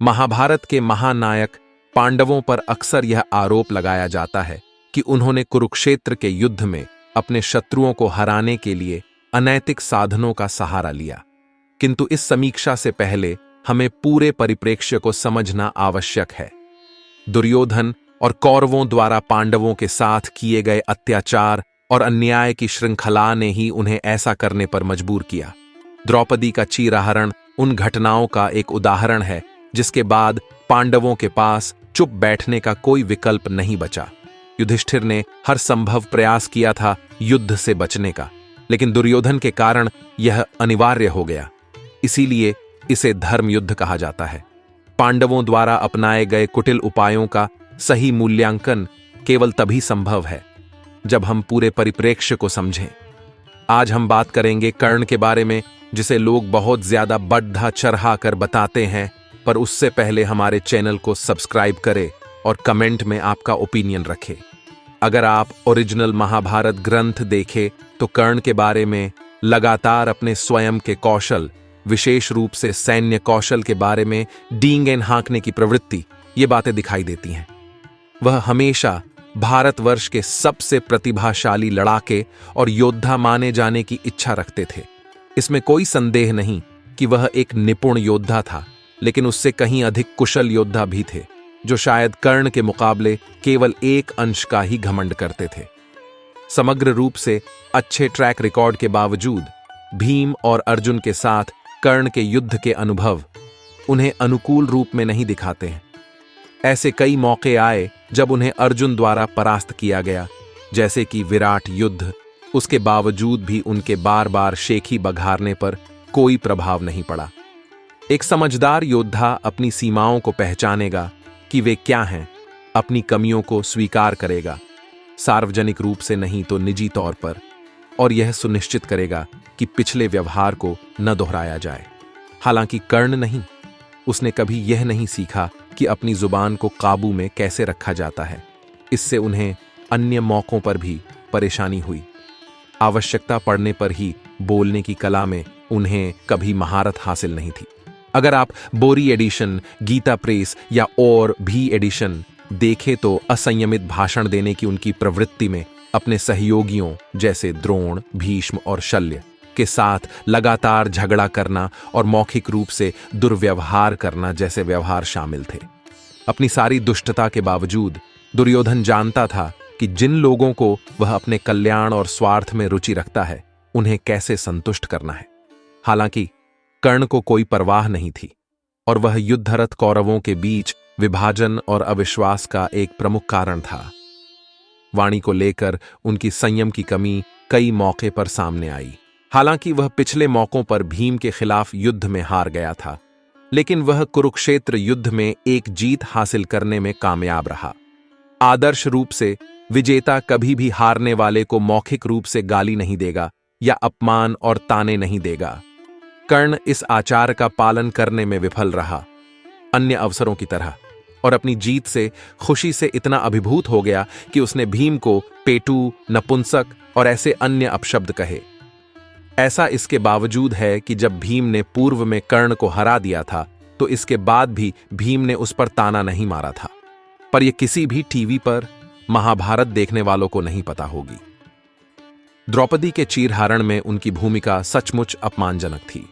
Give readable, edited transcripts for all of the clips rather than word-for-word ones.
महाभारत के महानायक पांडवों पर अक्सर यह आरोप लगाया जाता है कि उन्होंने कुरुक्षेत्र के युद्ध में अपने शत्रुओं को हराने के लिए अनैतिक साधनों का सहारा लिया। किंतु इस समीक्षा से पहले हमें पूरे परिप्रेक्ष्य को समझना आवश्यक है। दुर्योधन और कौरवों द्वारा पांडवों के साथ किए गए अत्याचार और अन्याय की श्रृंखला ने ही उन्हें ऐसा करने पर मजबूर किया। द्रौपदी का चीरहरण उन घटनाओं का एक उदाहरण है जिसके बाद पांडवों के पास चुप बैठने का कोई विकल्प नहीं बचा। युधिष्ठिर ने हर संभव प्रयास किया था युद्ध से बचने का, लेकिन दुर्योधन के कारण यह अनिवार्य हो गया। इसीलिए इसे धर्म युद्ध कहा जाता है। पांडवों द्वारा अपनाए गए कुटिल उपायों का सही मूल्यांकन केवल तभी संभव है जब हम पूरे परिप्रेक्ष्य को समझें। आज हम बात करेंगे कर्ण के बारे में, जिसे लोग बहुत ज्यादा बढ़ा चढ़ा कर बताते हैं, पर उससे पहले हमारे चैनल को सब्सक्राइब करें और कमेंट में आपका ओपिनियन रखें। अगर आप ओरिजिनल महाभारत ग्रंथ देखें तो कर्ण के बारे में लगातार अपने स्वयं के कौशल, विशेष रूप से सैन्य कौशल के बारे में डींगें हाँकने की प्रवृत्ति, ये बातें दिखाई देती हैं। वह हमेशा भारतवर्ष के सबसे प्रतिभाशाली लड़ाके और योद्धा माने जाने की इच्छा रखते थे। इसमें कोई संदेह नहीं कि वह एक निपुण योद्धा था, लेकिन उससे कहीं अधिक कुशल योद्धा भी थे जो शायद कर्ण के मुकाबले केवल एक अंश का ही घमंड करते थे। समग्र रूप से अच्छे ट्रैक रिकॉर्ड के बावजूद भीम और अर्जुन के साथ कर्ण के युद्ध के अनुभव उन्हें अनुकूल रूप में नहीं दिखाते हैं। ऐसे कई मौके आए जब उन्हें अर्जुन द्वारा परास्त किया गया, जैसे कि विराट युद्ध। उसके बावजूद भी उनके बार बार शेखी बघारने पर कोई प्रभाव नहीं पड़ा। एक समझदार योद्धा अपनी सीमाओं को पहचानेगा कि वे क्या हैं, अपनी कमियों को स्वीकार करेगा, सार्वजनिक रूप से नहीं तो निजी तौर पर, और यह सुनिश्चित करेगा कि पिछले व्यवहार को न दोहराया जाए। हालांकि कर्ण नहीं, उसने कभी यह नहीं सीखा कि अपनी जुबान को काबू में कैसे रखा जाता है। इससे उन्हें अन्य मौकों पर भी परेशानी हुई। आवश्यकता पड़ने पर ही बोलने की कला में उन्हें कभी महारत हासिल नहीं थी। अगर आप बोरी एडिशन, गीता प्रेस या और भी एडिशन देखें तो असंयमित भाषण देने की उनकी प्रवृत्ति में अपने सहयोगियों जैसे द्रोण, भीष्म और शल्य के साथ लगातार झगड़ा करना और मौखिक रूप से दुर्व्यवहार करना जैसे व्यवहार शामिल थे। अपनी सारी दुष्टता के बावजूद दुर्योधन जानता था कि जिन लोगों को वह अपने कल्याण और स्वार्थ में रुचि रखता है, उन्हें कैसे संतुष्ट करना है। हालांकि कर्ण को कोई परवाह नहीं थी और वह युद्धरत कौरवों के बीच विभाजन और अविश्वास का एक प्रमुख कारण था। वाणी को लेकर उनकी संयम की कमी कई मौके पर सामने आई। हालांकि वह पिछले मौकों पर भीम के खिलाफ युद्ध में हार गया था, लेकिन वह कुरुक्षेत्र युद्ध में एक जीत हासिल करने में कामयाब रहा। आदर्श रूप से विजेता कभी भी हारने वाले को मौखिक रूप से गाली नहीं देगा या अपमान और ताने नहीं देगा। कर्ण इस आचार का पालन करने में विफल रहा, अन्य अवसरों की तरह, और अपनी जीत से खुशी से इतना अभिभूत हो गया कि उसने भीम को पेटू, नपुंसक और ऐसे अन्य अपशब्द कहे। ऐसा इसके बावजूद है कि जब भीम ने पूर्व में कर्ण को हरा दिया था तो इसके बाद भी भीम ने उस पर ताना नहीं मारा था। पर यह किसी भी टीवी पर महाभारत देखने वालों को नहीं पता होगी। द्रौपदी के चीरहरण में उनकी भूमिका सचमुच अपमानजनक थी।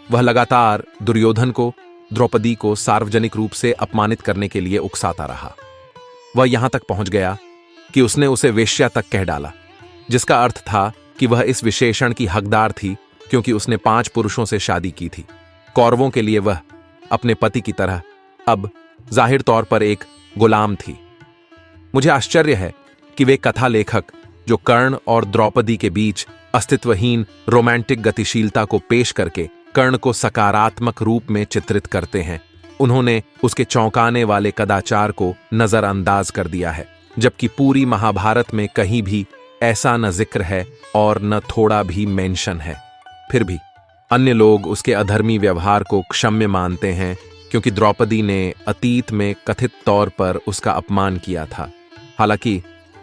वह लगातार दुर्योधन को, द्रौपदी को सार्वजनिक रूप से अपमानित करने के लिए उकसाता रहा। वह यहां तक पहुंच गया कि उसने उसे वेश्या तक कह डाला, जिसका अर्थ था कि वह इस विशेषण की हकदार थी क्योंकि उसने 5 पुरुषों से शादी की थी। कौरवों के लिए वह अपने पति की तरह अब जाहिर तौर पर एक गुलाम थी। मुझे आश्चर्य है कि वे कथा लेखक जो कर्ण और द्रौपदी के बीच अस्तित्वहीन रोमांटिक गतिशीलता को पेश करके कर्ण को सकारात्मक रूप में चित्रित करते हैं, उन्होंने उसके चौंकाने वाले कदाचार को नजरअंदाज कर दिया है, जबकि पूरी महाभारत में कहीं भी ऐसा न जिक्र है और न थोड़ा भी मेंशन है। फिर भी अन्य लोग उसके अधर्मी व्यवहार को क्षम्य मानते हैं क्योंकि द्रौपदी ने अतीत में कथित तौर पर उसका अपमान किया था। हालांकि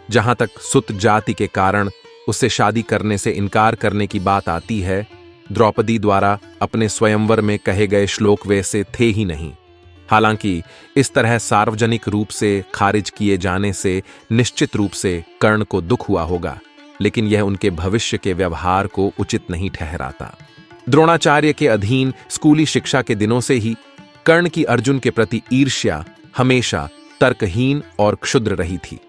जहां तक सुत जाति के कारण उससे शादी करने से इनकार करने की बात आती है, द्रौपदी द्वारा अपने स्वयंवर में कहे गए श्लोक वैसे थे ही नहीं। हालांकि इस तरह सार्वजनिक रूप से खारिज किए जाने से निश्चित रूप से कर्ण को दुख हुआ होगा, लेकिन यह उनके भविष्य के व्यवहार को उचित नहीं ठहराता। द्रोणाचार्य के अधीन स्कूली शिक्षा के दिनों से ही कर्ण की अर्जुन के प्रति ईर्ष्या हमेशा तर्कहीन और क्षुद्र रही थी।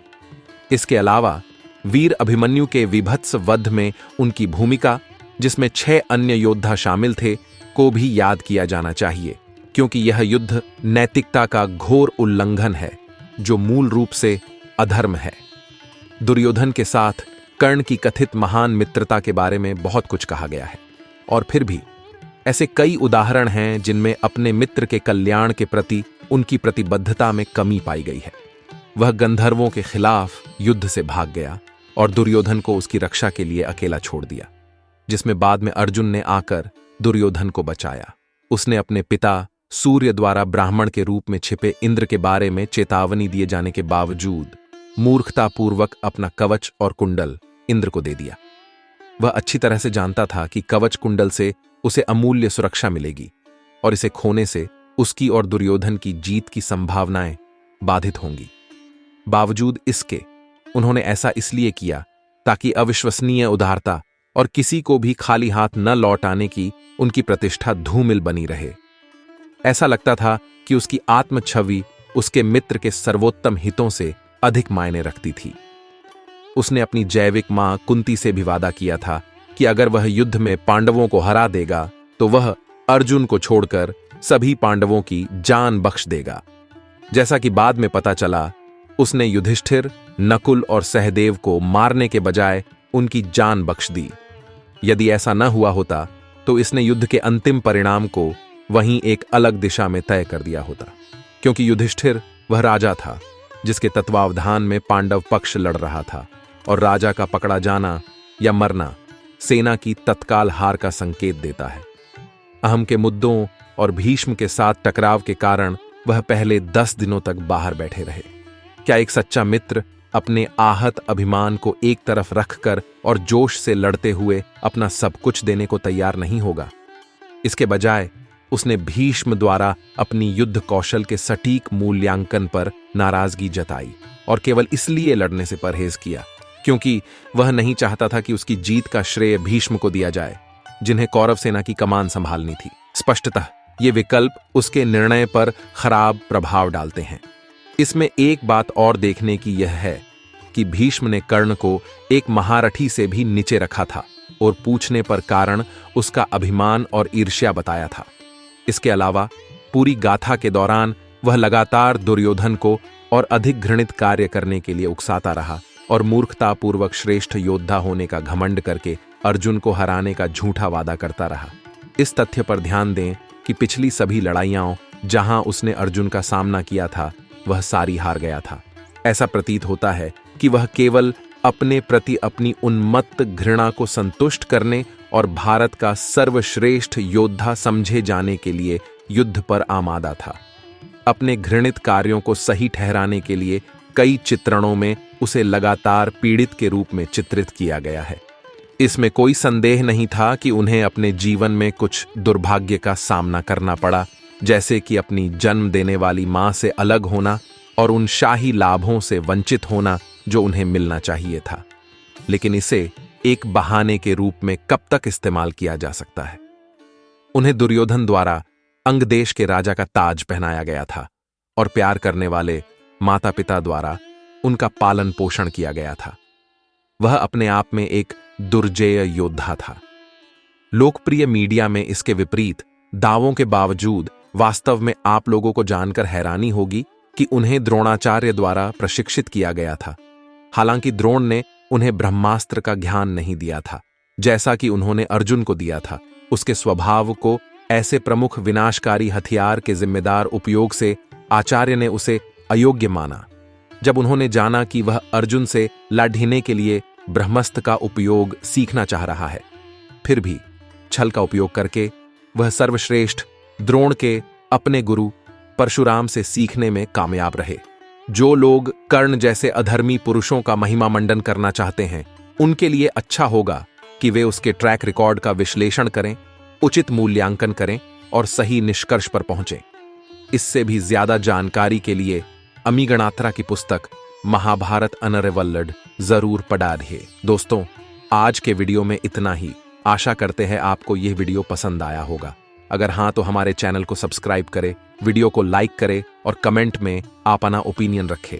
इसके अलावा वीर अभिमन्यु के विभत्स वध में उनकी भूमिका, जिसमें 6 अन्य योद्धा शामिल थे, को भी याद किया जाना चाहिए, क्योंकि यह युद्ध नैतिकता का घोर उल्लंघन है जो मूल रूप से अधर्म है। दुर्योधन के साथ कर्ण की कथित महान मित्रता के बारे में बहुत कुछ कहा गया है, और फिर भी ऐसे कई उदाहरण हैं जिनमें अपने मित्र के कल्याण के प्रति उनकी प्रतिबद्धता में कमी पाई गई है। वह गंधर्वों के खिलाफ युद्ध से भाग गया और दुर्योधन को उसकी रक्षा के लिए अकेला छोड़ दिया, जिसमें बाद में अर्जुन ने आकर दुर्योधन को बचाया। उसने अपने पिता सूर्य द्वारा ब्राह्मण के रूप में छिपे इंद्र के बारे में चेतावनी दिए जाने के बावजूद मूर्खतापूर्वक अपना कवच और कुंडल इंद्र को दे दिया। वह अच्छी तरह से जानता था कि कवच कुंडल से उसे अमूल्य सुरक्षा मिलेगी और इसे खोने से उसकी और दुर्योधन की जीत की संभावनाएं बाधित होंगी। बावजूद इसके उन्होंने ऐसा इसलिए किया ताकि अविश्वसनीय उदारता और किसी को भी खाली हाथ न लौटाने की उनकी प्रतिष्ठा धूमिल बनी रहे। ऐसा लगता था कि उसकी आत्म छवि उसके मित्र के सर्वोत्तम हितों से अधिक मायने रखती थी। उसने अपनी जैविक मां कुंती से भी वादा किया था कि अगर वह युद्ध में पांडवों को हरा देगा तो वह अर्जुन को छोड़कर सभी पांडवों की जान बख्श देगा। जैसा कि बाद में पता चला, उसने युधिष्ठिर, नकुल और सहदेव को मारने के बजाय उनकी जान बख्श दी। यदि ऐसा न हुआ होता तो इसने युद्ध के अंतिम परिणाम को वहीं एक अलग दिशा में तय कर दिया होता, क्योंकि युधिष्ठिर वह राजा था जिसके तत्वावधान में पांडव पक्ष लड़ रहा था, और राजा का पकड़ा जाना या मरना सेना की तत्काल हार का संकेत देता है। अहम के मुद्दों और भीष्म के साथ टकराव के कारण वह पहले 10 दिनों तक बाहर बैठे रहे। क्या एक सच्चा मित्र अपने आहत अभिमान को एक तरफ रखकर और जोश से लड़ते हुए अपना सब कुछ देने को तैयार नहीं होगा? इसके बजाय उसने भीष्म द्वारा अपनी युद्ध कौशल के सटीक मूल्यांकन पर नाराजगी जताई और केवल इसलिए लड़ने से परहेज किया क्योंकि वह नहीं चाहता था कि उसकी जीत का श्रेय भीष्म को दिया जाए, जिन्हें कौरव सेना की कमान संभालनी थी। स्पष्टतः ये विकल्प उसके निर्णय पर खराब प्रभाव डालते हैं। इसमें एक बात और देखने की यह है कि भीष्म ने कर्ण को एक महारथी से भी नीचे रखा था और पूछने पर कारण उसका अभिमान और ईर्ष्या बताया था। इसके अलावा पूरी गाथा के दौरान वह लगातार दुर्योधन को और अधिक घृणित कार्य करने के लिए उकसाता रहा और मूर्खतापूर्वक श्रेष्ठ योद्धा होने का घमंड करके अर्जुन को हराने का झूठा वादा करता रहा। इस तथ्य पर ध्यान दें कि पिछली सभी लड़ाइयां जहां उसने अर्जुन का सामना किया था वह सारी हार गया था। ऐसा प्रतीत होता है कि वह केवल अपने प्रति अपनी उन्मत्त घृणा को संतुष्ट करने और भारत का सर्वश्रेष्ठ योद्धा समझे जाने के लिए युद्ध पर आमादा था। अपने घृणित कार्यों को सही ठहराने के लिए कई चित्रणों में उसे लगातार पीड़ित के रूप में चित्रित किया गया है। इसमें कोई संदेह नहीं था कि उन्हें अपने जीवन में कुछ दुर्भाग्य का सामना करना पड़ा, जैसे कि अपनी जन्म देने वाली मां से अलग होना और उन शाही लाभों से वंचित होना जो उन्हें मिलना चाहिए था। लेकिन इसे एक बहाने के रूप में कब तक इस्तेमाल किया जा सकता है? उन्हें दुर्योधन द्वारा अंग देश के राजा का ताज पहनाया गया था और प्यार करने वाले माता पिता द्वारा उनका पालन पोषण किया गया था। वह अपने आप में एक दुर्जेय योद्धा था। लोकप्रिय मीडिया में इसके विपरीत दावों के बावजूद वास्तव में आप लोगों को जानकर हैरानी होगी कि उन्हें द्रोणाचार्य द्वारा प्रशिक्षित किया गया था। हालांकि द्रोण ने उन्हें ब्रह्मास्त्र का ज्ञान नहीं दिया था जैसा कि उन्होंने अर्जुन को दिया था। उसके स्वभाव को ऐसे प्रमुख विनाशकारी हथियार के जिम्मेदार उपयोग से आचार्य ने उसे अयोग्य माना। जब उन्होंने जाना कि वह अर्जुन से लड़ने के लिए ब्रह्मस्त्र का उपयोग सीखना चाह रहा है, फिर भी छल का उपयोग करके वह सर्वश्रेष्ठ द्रोण के अपने गुरु परशुराम से सीखने में कामयाब रहे। जो लोग कर्ण जैसे अधर्मी पुरुषों का महिमा मंडन करना चाहते हैं, उनके लिए अच्छा होगा कि वे उसके ट्रैक रिकॉर्ड का विश्लेषण करें, उचित मूल्यांकन करें और सही निष्कर्ष पर पहुंचें। इससे भी ज्यादा जानकारी के लिए अमीगणात्रा की पुस्तक महाभारत अनरेवल्लड जरूर पढ़ा रहे। दोस्तों, आज के वीडियो में इतना ही। आशा करते हैं आपको यह वीडियो पसंद आया होगा। अगर हाँ तो हमारे चैनल को सब्सक्राइब करें, वीडियो को लाइक करें और कमेंट में अपना ओपिनियन रखें।